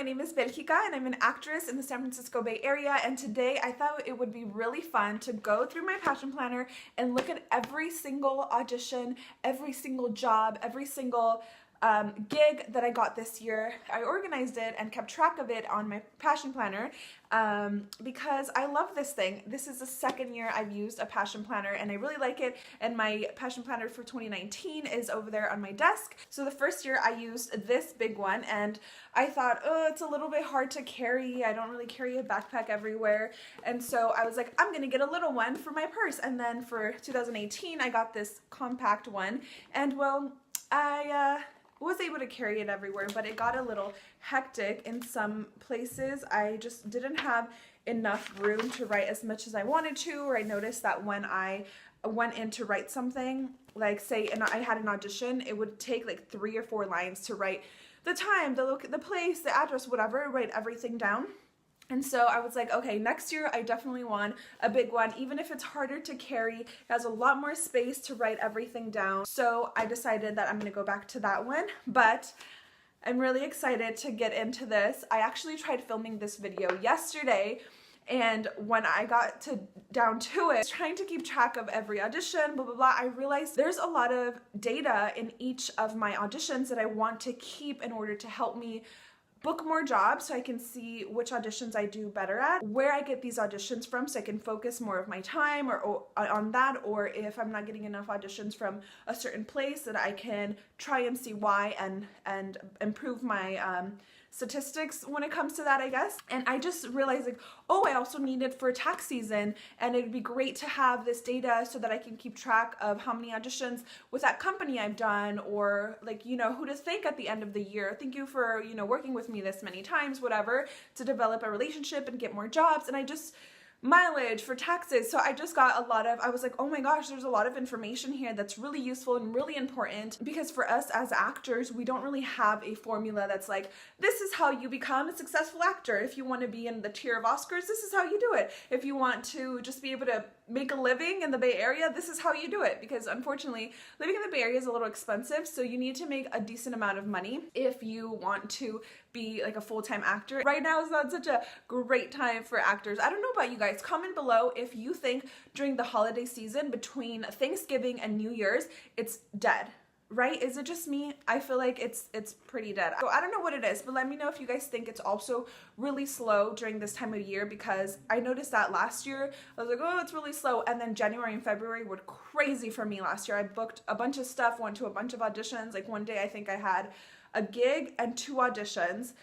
my name is Belgica and I'm an actress in the San Francisco Bay Area, and today I thought it would be really fun to go through my passion planner and look at every single audition, every single job, every single gig that I got this year. I organized it and kept track of it on my passion planner because I love this thing. This is the second year I've used a passion planner and I really like it, and my passion planner for 2019 is over there on my desk. So the first year I used this big one and I thought, oh, it's a little bit hard to carry. I don't really carry a backpack everywhere, and so I was like, I'm gonna get a little one for my purse. And then for 2018 I got this compact one, and well, I was able to carry it everywhere, but it got a little hectic in some places. I just didn't have enough room to write as much as I wanted to, or I noticed that when I went in to write something, like say I had an audition, it would take like 3 or 4 lines to write the time, the place, the address, whatever, write everything down. And so I was like, okay, next year I definitely want a big one. Even if it's harder to carry, it has a lot more space to write everything down. So I decided that I'm gonna go back to that one, but I'm really excited to get into this. I actually tried filming this video yesterday, and when I got down to it, trying to keep track of every audition, blah, blah, blah, I realized there's a lot of data in each of my auditions that I want to keep in order to help me book more jobs, so I can see which auditions I do better at, where I get these auditions from so I can focus more of my time or on that, or if I'm not getting enough auditions from a certain place, that I can try and see why and improve my statistics when it comes to that, I guess. And I just realized, like, oh, I also need it for tax season, and it'd be great to have this data so that I can keep track of how many auditions with that company I've done, or like, you know, who to thank at the end of the year. Thank you for, you know, working with me this many times, whatever, to develop a relationship and get more jobs. And I just mileage for taxes. So I just got I was like, oh my gosh, there's a lot of information here that's really useful and really important, because for us as actors, we don't really have a formula that's like, this is how you become a successful actor. If you want to be in the tier of Oscars, this is how you do it. If you want to just be able to make a living in the Bay Area, this is how you do it, because unfortunately living in the Bay Area is a little expensive, so you need to make a decent amount of money if you want to be like a full-time actor. Right now is not such a great time for actors. I don't know about you guys. Comment below if you think during the holiday season between Thanksgiving and New Year's it's dead. Right? Is it just me? I feel like it's pretty dead. So I don't know what it is, but let me know if you guys think it's also really slow during this time of year, because I noticed that last year. I was like, oh, it's really slow. And then January and February were crazy for me last year. I booked a bunch of stuff, went to a bunch of auditions. Like one day I think I had a gig and 2 auditions,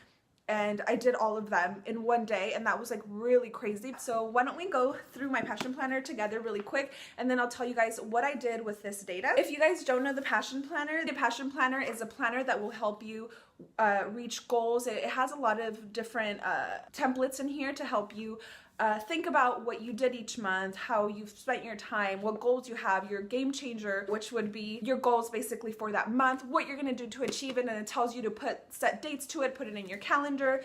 and I did all of them in one day, and that was like really crazy. So why don't we go through my passion planner together really quick, and then I'll tell you guys what I did with this data. If you guys don't know the passion planner is a planner that will help you reach goals. It has a lot of different templates in here to help you think about what you did each month, how you've spent your time, what goals you have, your game changer, which would be your goals basically for that month, what you're gonna do to achieve it, and it tells you to set dates to it, put it in your calendar.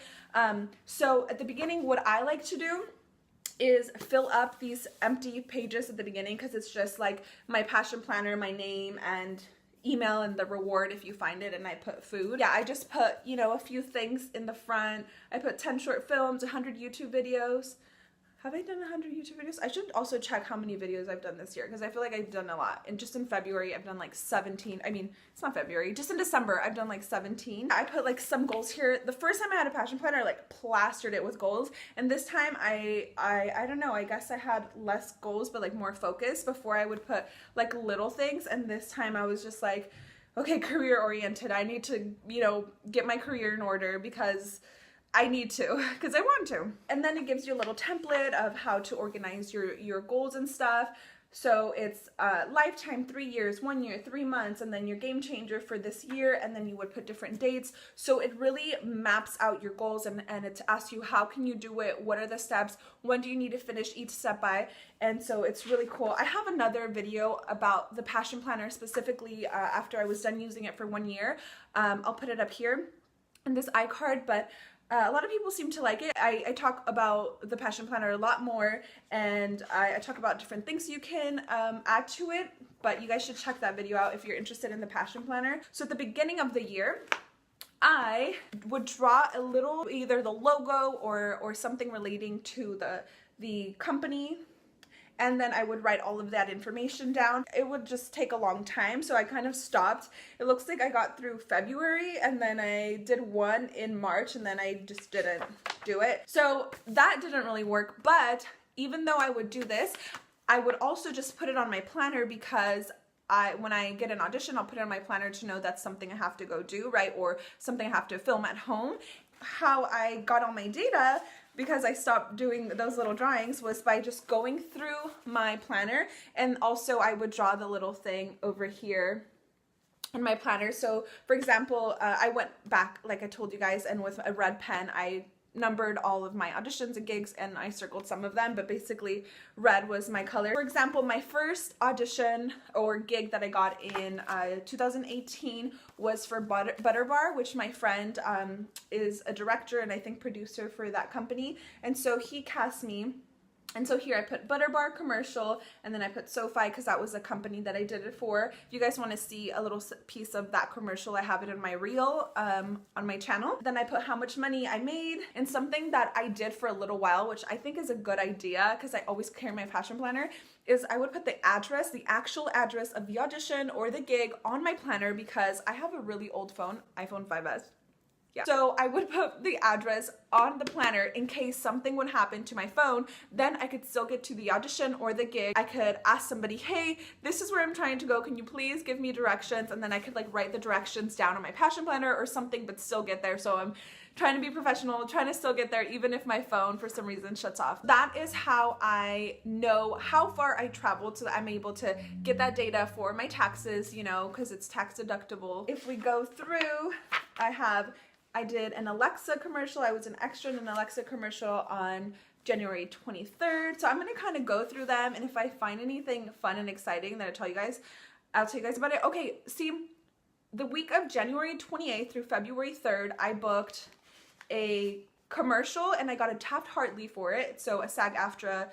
So at the beginning, what I like to do is fill up these empty pages at the beginning, because it's just like my passion planner, my name, and email, and the reward if you find it, and I put food. Yeah, I just put, you know, a few things in the front. I put 10 short films, 100 YouTube videos. Have I done 100 YouTube videos? I should also check how many videos I've done this year, because I feel like I've done a lot. And just in February, I've done like 17. I mean, it's not February. Just in December, I've done like 17. I put like some goals here. The first time I had a passion planner, I like plastered it with goals. And this time, I don't know, I guess I had less goals, but like more focus. Before I would put like little things. And this time I was just like, okay, career oriented. I need to, you know, get my career in order, because I need to, because I want to. And then it gives you a little template of how to organize your goals and stuff. So it's lifetime, 3 years, 1 year, 3 months, and then your game changer for this year, and then you would put different dates. So it really maps out your goals, and it asks you, how can you do it? What are the steps? When do you need to finish each step by? And so it's really cool. I have another video about the passion planner specifically after I was done using it for 1 year. I'll put it up here in this iCard, but a lot of people seem to like it. I talk about the passion planner a lot more, and I talk about different things you can add to it, but you guys should check that video out if you're interested in the passion planner. So at the beginning of the year, I would draw a little, either the logo or something relating to the company, and then I would write all of that information down. It would just take a long time, so I kind of stopped. It looks like I got through February, and then I did one in March, and then I just didn't do it. So that didn't really work, but even though I would do this, I would also just put it on my planner, because when I get an audition, I'll put it on my planner to know that's something I have to go do, right? Or something I have to film at home. How I got all my data, because I stopped doing those little drawings, was by just going through my planner, and also I would draw the little thing over here in my planner. So for example, I went back, like I told you guys, and with a red pen, I numbered all of my auditions and gigs, and I circled some of them, but basically red was my color. For example, my first audition or gig that I got in 2018 was for Butter Bar, which my friend is a director and I think producer for that company, and so he cast me. And so here I put Butter Bar commercial, and then I put SoFi because that was a company that I did it for. If you guys want to see a little piece of that commercial, I have it in my reel on my channel. Then I put how much money I made, and something that I did for a little while, which I think is a good idea because I always carry my fashion planner, is I would put the address, the actual address of the audition or the gig on my planner, because I have a really old phone, iPhone 5S. Yeah. So I would put the address on the planner in case something would happen to my phone. Then I could still get to the audition or the gig. I could ask somebody, hey, this is where I'm trying to go. Can you please give me directions? And then I could like write the directions down on my passion planner or something, but still get there. So I'm trying to be professional, trying to still get there even if my phone for some reason shuts off. That is how I know how far I traveled, so that I'm able to get that data for my taxes, you know, because it's tax deductible. If we go through, I did an Alexa commercial. I was an extra in an Alexa commercial on January 23rd. So I'm going to kind of go through them, and if I find anything fun and exciting that I'll tell you guys about it. Okay, see, the week of January 28th through February 3rd, I booked a commercial and I got a Taft-Hartley for it, so a SAG-AFTRA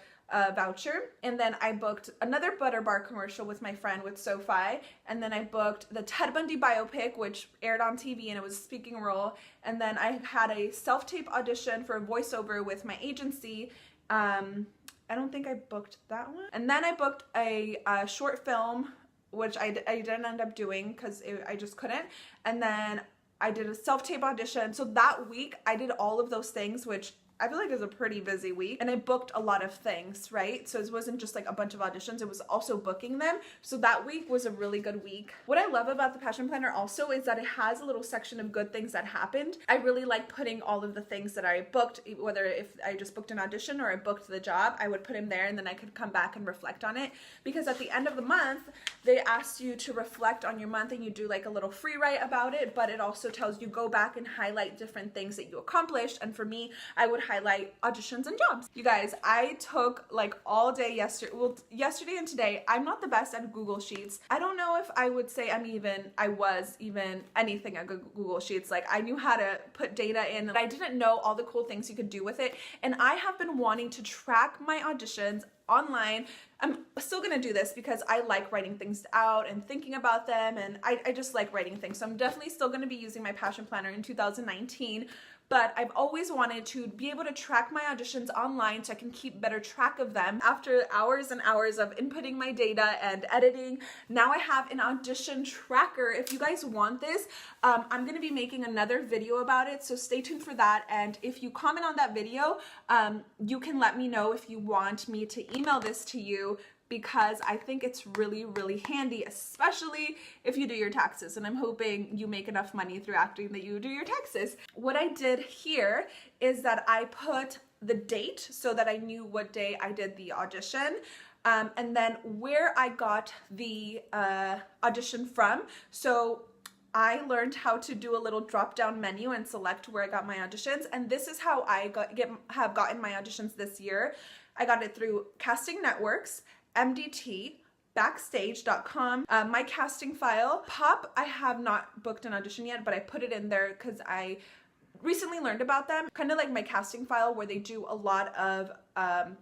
voucher, and then I booked another Butter Bar commercial with my friend with SoFi, and then I booked the Ted Bundy biopic, which aired on TV and it was a speaking role, and then I had a self-tape audition for a voiceover with my agency. I don't think I booked that one. And then I booked a short film, which I didn't end up doing because I just couldn't, and then I did a self-tape audition. So that week I did all of those things, which I feel like it was a pretty busy week, and I booked a lot of things, right? So it wasn't just like a bunch of auditions, it was also booking them. So that week was a really good week. What I love about the Passion Planner also is that it has a little section of good things that happened. I really like putting all of the things that I booked, whether if I just booked an audition or I booked the job, I would put them there, and then I could come back and reflect on it. Because at the end of the month, they ask you to reflect on your month, and you do like a little free write about it, but it also tells you go back and highlight different things that you accomplished. And for me, I would highlight auditions and jobs. You guys, I took like all day yesterday and today. I'm not the best at Google Sheets. I don't know if I would say I was even anything at Google Sheets. Like, I knew how to put data in, but I didn't know all the cool things you could do with it. And I have been wanting to track my auditions online. I'm still gonna do this because I like writing things out and thinking about them, and I just like writing things. So I'm definitely still gonna be using my Passion Planner in 2019. But I've always wanted to be able to track my auditions online so I can keep better track of them. After hours and hours of inputting my data and editing, now I have an audition tracker. If you guys want this, I'm gonna be making another video about it, so stay tuned for that. And if you comment on that video, you can let me know if you want me to email this to you, because I think it's really, really handy, especially if you do your taxes. And I'm hoping you make enough money through acting that you do your taxes. What I did here is that I put the date so that I knew what day I did the audition, and then where I got the audition from. So I learned how to do a little drop-down menu and select where I got my auditions, and this is how I have gotten my auditions this year. I got it through Casting Networks, MDT, Backstage.com, my casting file. Pop, I have not booked an audition yet, but I put it in there because I recently learned about them. Kind of like my casting file, where they do a lot of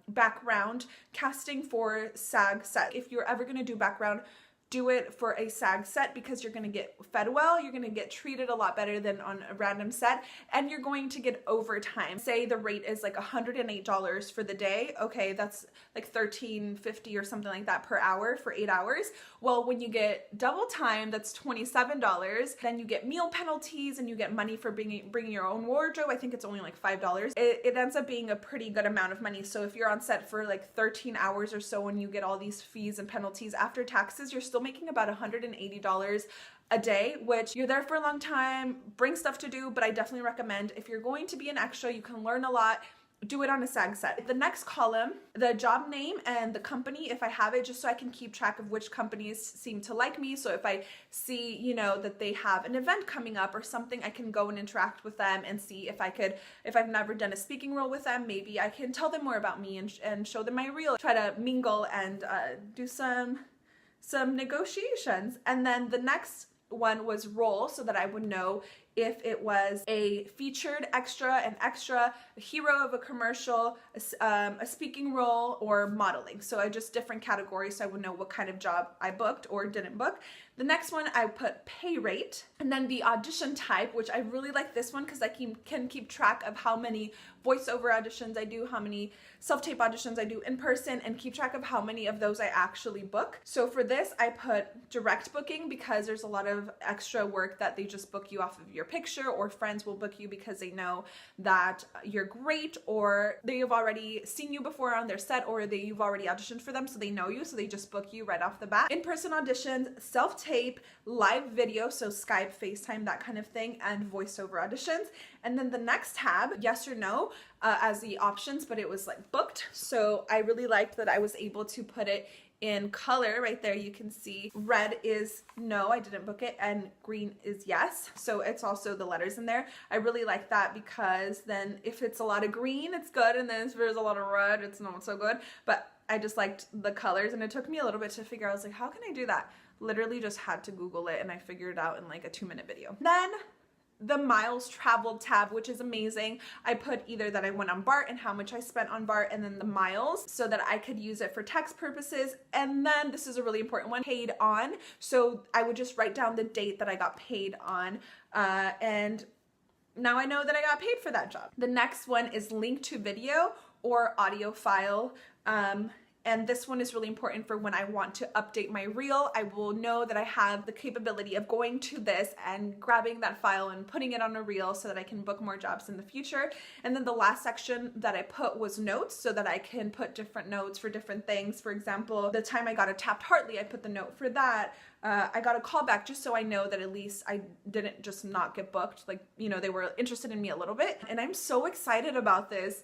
background casting for SAG set. If you're ever going to do background do it for a SAG set because you're going to get fed well, you're going to get treated a lot better than on a random set, and you're going to get overtime. Say the rate is like $108 for the day. Okay, that's like $13.50 or something like that per hour for 8 hours. Well, when you get double time, that's $27. Then you get meal penalties and you get money for bringing your own wardrobe. I think it's only like $5. It ends up being a pretty good amount of money. So if you're on set for like 13 hours or so and you get all these fees and penalties after taxes, you're still making about $180 a day, which you're there for a long time, bring stuff to do, but I definitely recommend if you're going to be an extra, you can learn a lot, do it on a SAG set. The next column, the job name and the company, if I have it, just so I can keep track of which companies seem to like me. So if I see, you know, that they have an event coming up or something, I can go and interact with them and see if I could, if I've never done a speaking role with them, maybe I can tell them more about me and show them my reel, try to mingle and do some negotiations. And then the next one was role, so that I would know if it was a featured extra, an extra, a hero of a commercial, a speaking role, or modeling. So I just different categories so I would know what kind of job I booked or didn't book. The next one I put pay rate, and then the audition type, which I really like this one because I can keep track of how many voiceover auditions I do, how many self-tape auditions I do in person, and keep track of how many of those I actually book. So for this, I put direct booking because there's a lot of extra work that they just book you off of your picture, or friends will book you because they know that you're great, or they've already seen you before on their set, or you've already auditioned for them, so they know you, so they just book you right off the bat. In-person auditions, self-tape, live video, so Skype, FaceTime, that kind of thing, and voiceover auditions. And then the next tab, yes or no, as the options, but it was like booked. So I really liked that I was able to put it in color right there. You can see red is no, I didn't book it, and green is yes. So it's also the letters in there. I really like that because then if it's a lot of green, it's good, and then if there's a lot of red, it's not so good. But I just liked the colors, and it took me a little bit to figure out. I was like, how can I do that? Literally just had to Google it, and I figured it out in like a 2-minute video. Then the miles traveled tab, which is amazing. I put either that I went on BART and how much I spent on BART, and then the miles so that I could use it for tax purposes. And then this is a really important one, paid on. So I would just write down the date that I got paid on, and now I know that I got paid for that job. The next one is link to video or audio file. And this one is really important for when I want to update my reel. I will know that I have the capability of going to this and grabbing that file and putting it on a reel so that I can book more jobs in the future. And then the last section that I put was notes, so that I can put different notes for different things. For example, the time I got a tapped Hartley, I put the note for that. I got a call back just so I know that at least I didn't just not get booked. Like, you know, they were interested in me a little bit. And I'm so excited about this.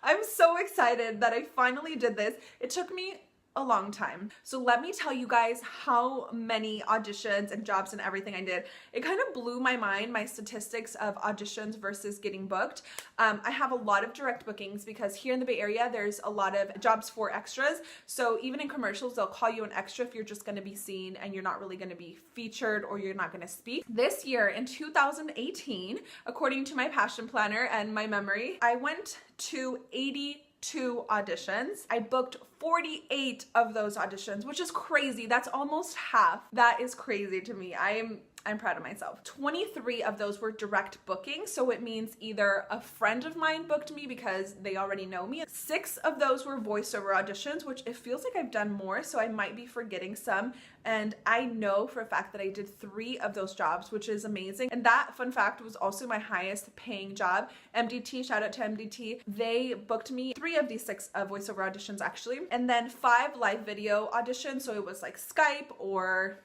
I'm so excited that I finally did this. It took me a long time. So let me tell you guys how many auditions and jobs and everything I did. It kind of blew my mind, my statistics of auditions versus getting booked. I have a lot of direct bookings because here in the Bay Area, there's a lot of jobs for extras. So even in commercials, they'll call you an extra if you're just going to be seen and you're not really going to be featured or you're not going to speak. This year in 2018, according to my passion planner and my memory, I went to 82 auditions. I booked 48 of those auditions, which is crazy. That's almost half. That is crazy to me. I'm proud of myself. 23 of those were direct bookings, so it means either a friend of mine booked me because they already know me. 6 of those were voiceover auditions, which it feels like I've done more, so I might be forgetting some. And I know for a fact that I did 3 of those jobs, which is amazing. And that, fun fact, was also my highest paying job. MDT, shout out to MDT. They booked me 3 of these 6 voiceover auditions actually. And then 5 live video auditions, so it was like Skype or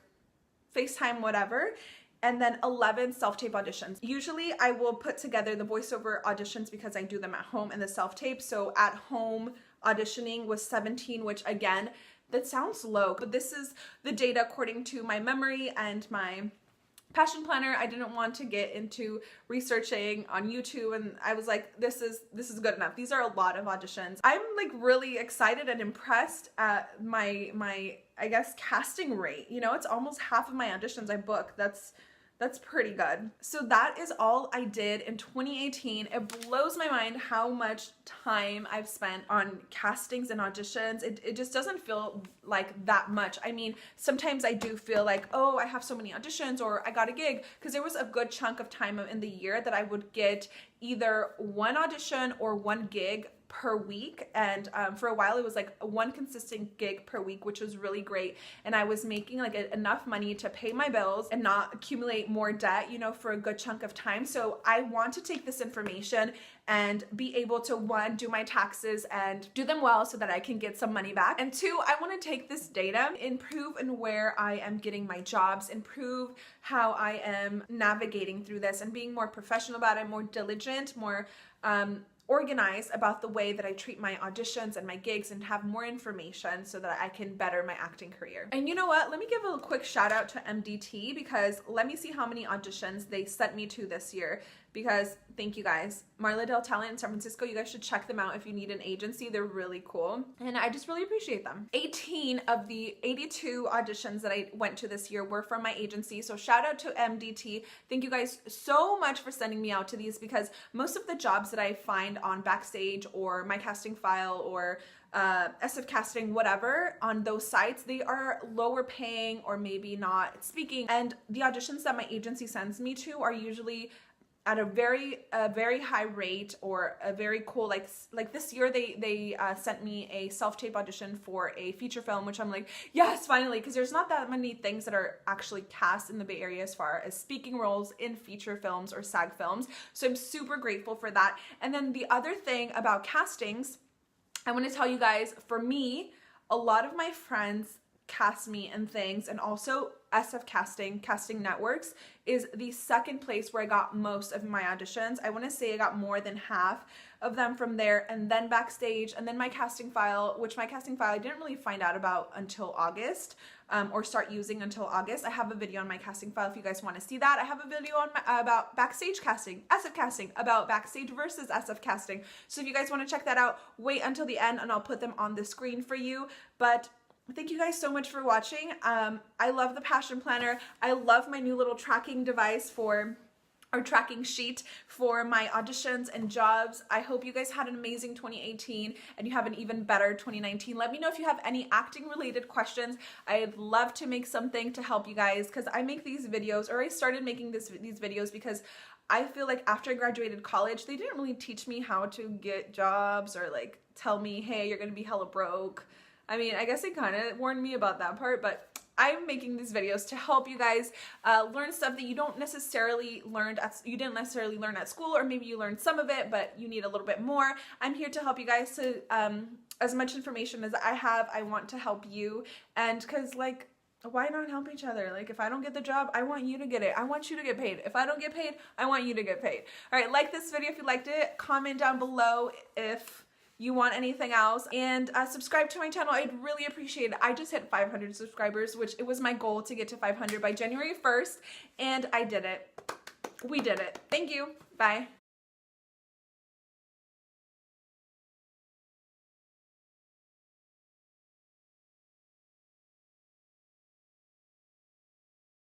FaceTime, whatever, and then 11 self-tape auditions. Usually I will put together the voiceover auditions because I do them at home and the self-tape. So at home auditioning was 17, which again, that sounds low, but this is the data according to my memory and my passion planner. I didn't want to get into researching on YouTube, and I was like, this is good enough. These are a lot of auditions. I'm like really excited and impressed at my I guess casting rate. You know, it's almost half of my auditions I book. That's That's pretty good. So that is all I did in 2018. It blows my mind how much time I've spent on castings and auditions. It just doesn't feel like that much. I mean, sometimes I do feel like, oh, I have so many auditions or I got a gig, because there was a good chunk of time in the year that I would get either one audition or one gig per week, and for a while it was like one consistent gig per week, which was really great, and I was making like enough money to pay my bills and not accumulate more debt, you know, for a good chunk of time. So I want to take this information and be able to, one, do my taxes and do them well so that I can get some money back, and two, I want to take this data, improve in where I am getting my jobs, improve how I am navigating through this and being more professional about it, more diligent, more organized about the way that I treat my auditions and my gigs, and have more information so that I can better my acting career. And you know what? Let me give a quick shout out to MDT, because let me see how many auditions they sent me to this year, because thank you guys. Marla Del Talent in San Francisco, you guys should check them out if you need an agency. They're really cool, and I just really appreciate them. 18 of the 82 auditions that I went to this year were from my agency, so shout out to MDT. Thank you guys so much for sending me out to these, because most of the jobs that I find on Backstage or My Casting File or SF Casting, whatever, on those sites, they are lower paying or maybe not speaking, and the auditions that my agency sends me to are usually at a very high rate, or a very cool, like this year they sent me a self-tape audition for a feature film, which I'm like, yes, finally, because there's not that many things that are actually cast in the Bay Area as far as speaking roles in feature films or SAG films, so I'm super grateful for that. And then the other thing about castings, I want to tell you guys, for me, a lot of my friends cast me in things, and also SF Casting Networks is the second place where I got most of my auditions. I want to say I got more than half of them from there, and then Backstage, and then My Casting File, which My Casting File I didn't really find out about until August, or start using until August. I have a video on My Casting File if you guys want to see that. I have a video on about Backstage Casting, SF Casting, about Backstage versus SF Casting. So if you guys want to check that out, wait until the end and I'll put them on the screen for you. But thank you guys so much for watching. I love the Passion Planner. I love my new little tracking device or tracking sheet for my auditions and jobs. I hope you guys had an amazing 2018 and you have an even better 2019. Let me know if you have any acting related questions. I'd love to make something to help you guys, because I make these videos, or I started making these videos because I feel like after I graduated college, they didn't really teach me how to get jobs, or like tell me, hey, you're gonna be hella broke. I mean, I guess they kind of warned me about that part, but I'm making these videos to help you guys learn stuff that you didn't necessarily learn at school, or maybe you learned some of it, but you need a little bit more. I'm here to help you guys. To as much information as I have, I want to help you, and because, like, why not help each other? Like, if I don't get the job, I want you to get it. I want you to get paid. If I don't get paid, I want you to get paid. All right, like this video if you liked it. Comment down below if you want anything else, and subscribe to my channel. I'd really appreciate it. I just hit 500 subscribers, which it was my goal to get to 500 by January 1st, and I did it. We did it. Thank you. Bye.